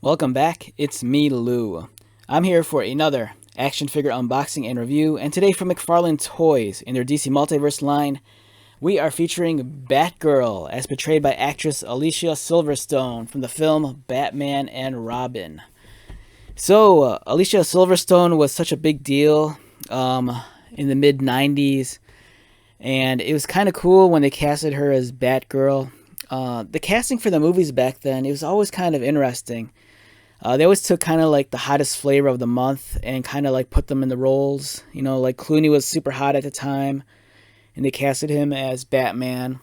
Welcome back, it's me, Lou. I'm here for another action figure unboxing and review, and today from McFarlane Toys in their DC Multiverse line, we are featuring Batgirl, as portrayed by actress Alicia Silverstone from the film Batman and Robin. So, Alicia Silverstone was such a big deal in the mid 90s, and it was kind of cool when they casted her as Batgirl. The casting for the movies back then, it was always kind of interesting. They always took kind of like the hottest flavor of the month and kind of like put them in the roles. You know, like Clooney was super hot at the time, and they casted him as Batman.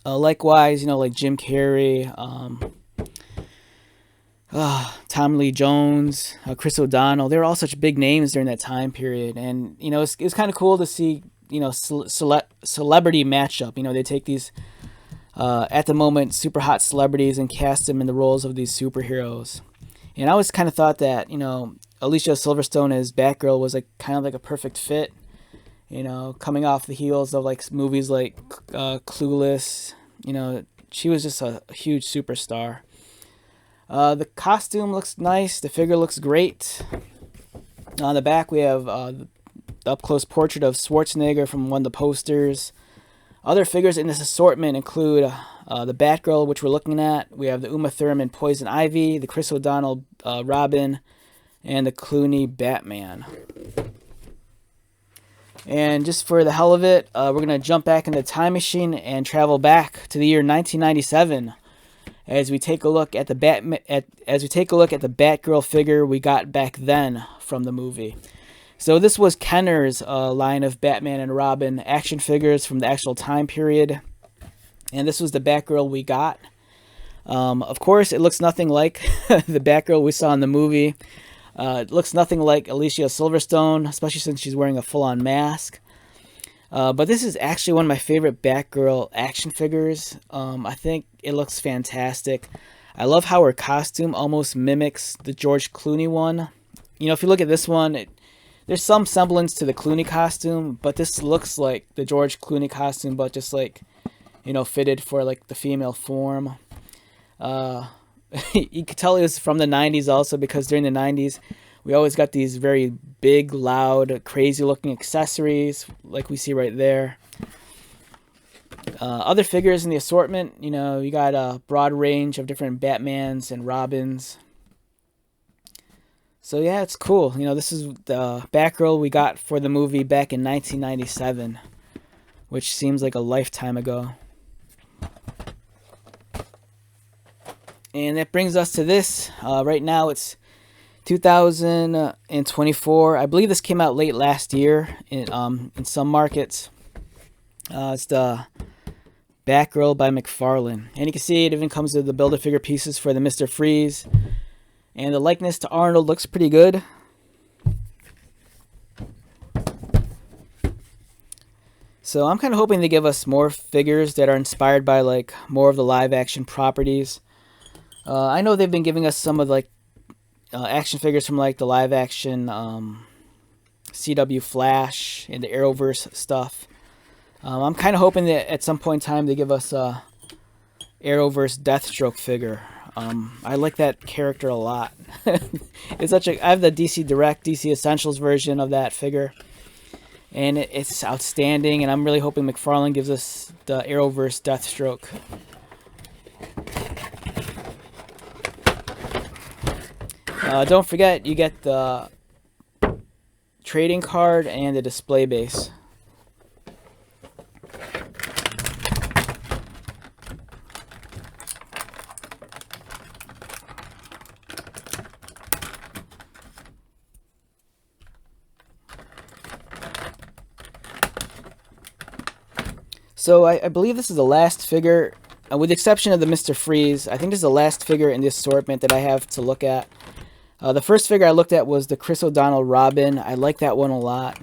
Likewise, you know, like Jim Carrey, Tom Lee Jones, Chris O'Donnell. They were all such big names during that time period, and you know, it's kind of cool to see, you know, celebrity matchup. You know, they take these at the moment super hot celebrities and cast them in the roles of these superheroes. And I always kind of thought that, you know, Alicia Silverstone as Batgirl was like kind of like a perfect fit. You know, coming off the heels of like movies like Clueless. You know, she was just a huge superstar. The costume looks nice. The figure looks great. On the back we have the up-close portrait of Schwarzenegger from one of the posters. Other figures in this assortment include the Batgirl, which we're looking at. We have the Uma Thurman Poison Ivy, the Chris O'Donnell Robin, and the Clooney Batman. And just for the hell of it, we're going to jump back in the time machine and travel back to the year 1997 as we take a look at the Batgirl figure we got back then from the movie. So this was Kenner's line of Batman and Robin action figures from the actual time period. And this was the Batgirl we got. Of course, it looks nothing like the Batgirl we saw in the movie. It looks nothing like Alicia Silverstone, especially since she's wearing a full-on mask. But this is actually one of my favorite Batgirl action figures. I think it looks fantastic. I love how her costume almost mimics the George Clooney one. You know, if you look at this one, there's some semblance to the Clooney costume, but this looks like the George Clooney costume, but just like, you know, fitted for like the female form. You could tell it was from the 90s also, because during the 90s, we always got these very big, loud, crazy-looking accessories, like we see right there. Other figures in the assortment, you know, you got a broad range of different Batmans and Robins. So yeah, it's cool. You know, this is the Batgirl we got for the movie back in 1997, which seems like a lifetime ago. And that brings us to this. Right now it's 2024. I believe this came out late last year in some markets. It's the Batgirl by McFarlane. And you can see it even comes with the Build-A-Figure pieces for the Mr. Freeze. And the likeness to Arnold looks pretty good. So I'm kind of hoping they give us more figures that are inspired by like more of the live action properties. I know they've been giving us some of like action figures from like the live action CW Flash and the Arrowverse stuff. I'm kind of hoping that at some point in time they give us a Arrowverse Deathstroke figure. I like that character a lot. It's such a. I have the DC Direct, DC Essentials version of that figure, and it's outstanding. And I'm really hoping McFarlane gives us the Arrowverse Deathstroke. Don't forget, you get the trading card and the display base. So I believe this is the last figure, with the exception of the Mr. Freeze. I think this is the last figure in this assortment that I have to look at. The first figure I looked at was the Chris O'Donnell Robin. I like that one a lot.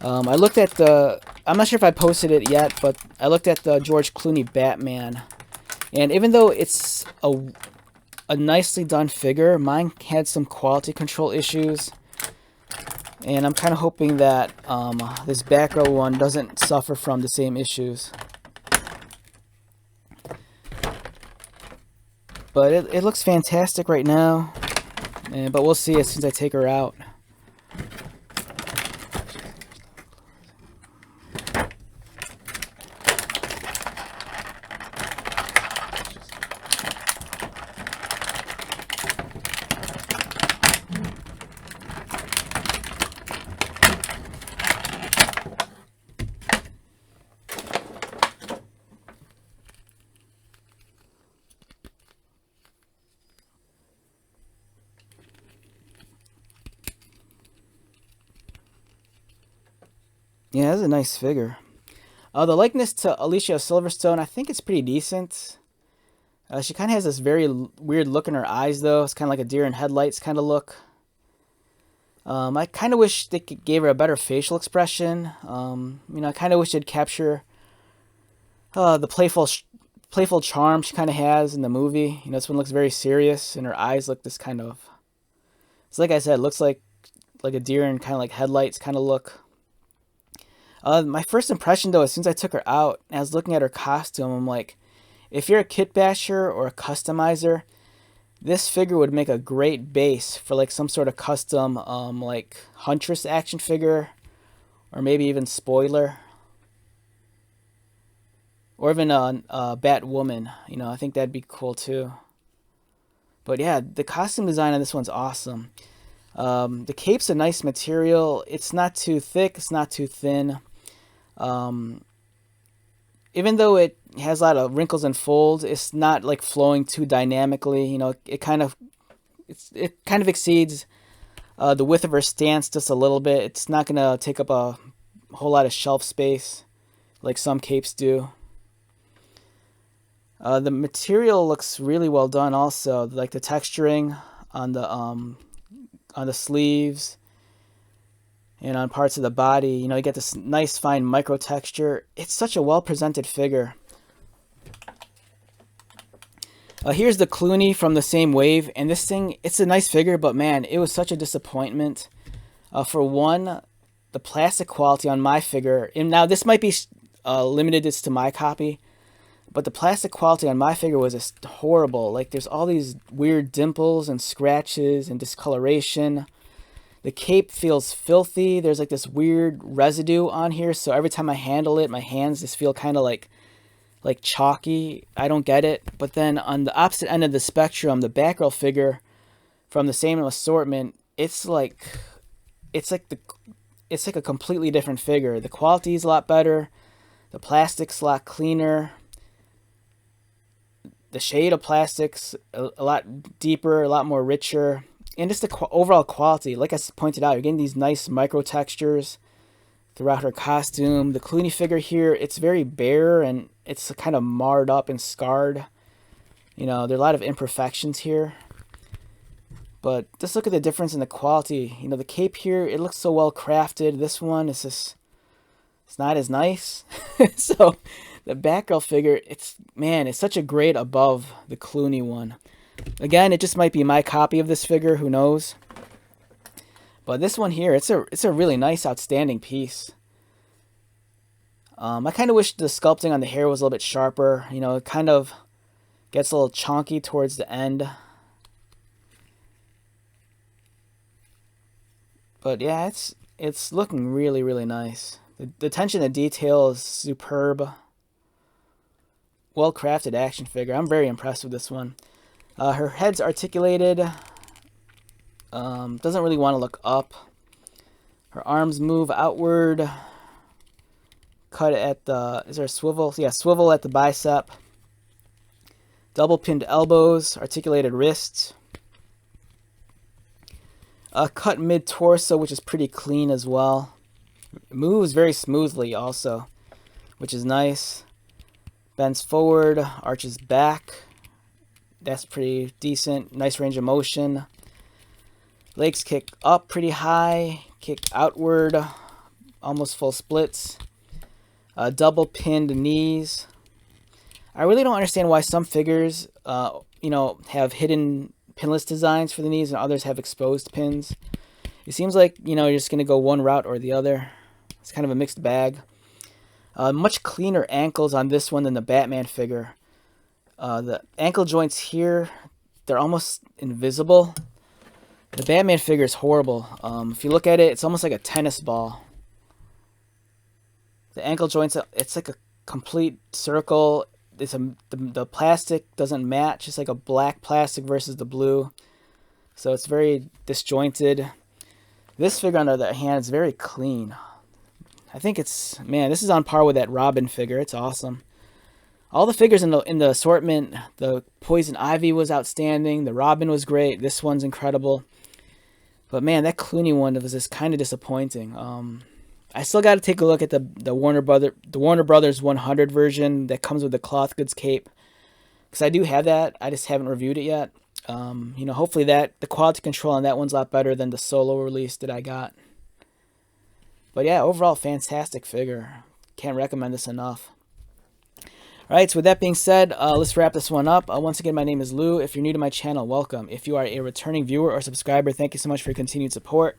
I looked at the... I'm not sure if I posted it yet, but I looked at the George Clooney Batman. And even though it's a nicely done figure, mine had some quality control issues. And I'm kind of hoping that this Batgirl one doesn't suffer from the same issues. But it looks fantastic right now. But we'll see as soon as I take her out. Yeah, that's a nice figure. The likeness to Alicia Silverstone, I think it's pretty decent. She kind of has this very weird look in her eyes, though. It's kind of like a deer in headlights kind of look. I kind of wish they gave her a better facial expression. I kind of wish they'd capture the playful charm she kind of has in the movie. This one looks very serious, and her eyes look this kind of. It's like I said, it looks like a deer in kind of like headlights kind of look. My first impression, though, as soon as I took her out, and I was looking at her costume, I'm like, if you're a kit basher or a customizer, this figure would make a great base for like some sort of custom, like Huntress action figure, or maybe even Spoiler, or even a Batwoman. I think that'd be cool too. But yeah, the costume design on this one's awesome. The cape's a nice material. It's not too thick. It's not too thin. Even though it has a lot of wrinkles and folds, it's not like flowing too dynamically. It kind of exceeds the width of her stance just a little bit. It's not gonna take up a whole lot of shelf space like some capes do. The material looks really well done. Also, like the texturing on the sleeves and on parts of the body. You get this nice fine micro texture. It's such a well presented figure. Here's the Clooney from the same wave, and this thing, it's a nice figure, but man, it was such a disappointment. For one, the plastic quality on my figure, and now this might be limited to my copy, but the plastic quality on my figure was just horrible. Like, there's all these weird dimples and scratches and discoloration. The cape feels filthy. There's like this weird residue on here, so every time I handle it, my hands just feel kind of like chalky. I don't get it. But then on the opposite end of the spectrum, the Batgirl figure from the same assortment, it's like a completely different figure. The quality is a lot better. The plastic's a lot cleaner. The shade of plastic's a lot deeper, a lot more richer. And just the overall quality, like I pointed out, you're getting these nice micro textures throughout her costume. The Clooney figure here, it's very bare and it's kind of marred up and scarred. There are a lot of imperfections here. But just look at the difference in the quality. The cape here, it looks so well crafted. This one is just, it's not as nice. So the Batgirl figure, it's such a grade above the Clooney one. Again, it just might be my copy of this figure, who knows. But this one here, it's a really nice, outstanding piece. I kind of wish the sculpting on the hair was a little bit sharper. It kind of gets a little chonky towards the end. But yeah, it's looking really, really nice. The attention to detail is superb. Well-crafted action figure. I'm very impressed with this one. Her head's articulated. Doesn't really want to look up. Her arms move outward. Cut at the... Is there a swivel? Yeah, swivel at the bicep. Double pinned elbows. Articulated wrists. Cut mid-torso, which is pretty clean as well. It moves very smoothly also, which is nice. Bends forward. Arches back. That's pretty decent. Nice range of motion. Legs kick up pretty high. Kick outward. Almost full splits. Double pinned knees. I really don't understand why some figures, have hidden pinless designs for the knees and others have exposed pins. It seems like, you're just going to go one route or the other. It's kind of a mixed bag. Much cleaner ankles on this one than the Batman figure. The ankle joints here, they're almost invisible. The Batman figure is horrible. If you look at it, it's almost like a tennis ball. The ankle joints, it's like a complete circle. The plastic doesn't match. It's like a black plastic versus the blue. So it's very disjointed. This figure, on the other hand, is very clean. I think it's, man, this is on par with that Robin figure. It's awesome. All the figures in the assortment, the Poison Ivy was outstanding. The Robin was great. This one's incredible. But man, that Clooney one was just kind of disappointing. I still got to take a look at the Warner Brothers 100 version that comes with the cloth goods cape, because I do have that. I just haven't reviewed it yet. You know, hopefully the quality control on that one's a lot better than the solo release that I got. But yeah, overall, fantastic figure. Can't recommend this enough. All right, so with that being said, let's wrap this one up. Once again, my name is Lou. If you're new to my channel, welcome. If you are a returning viewer or subscriber, thank you so much for your continued support.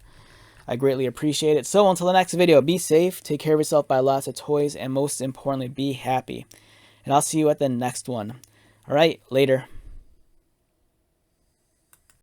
I greatly appreciate it. So until the next video, be safe, take care of yourself, buy lots of toys, and most importantly, be happy. And I'll see you at the next one. All right, later.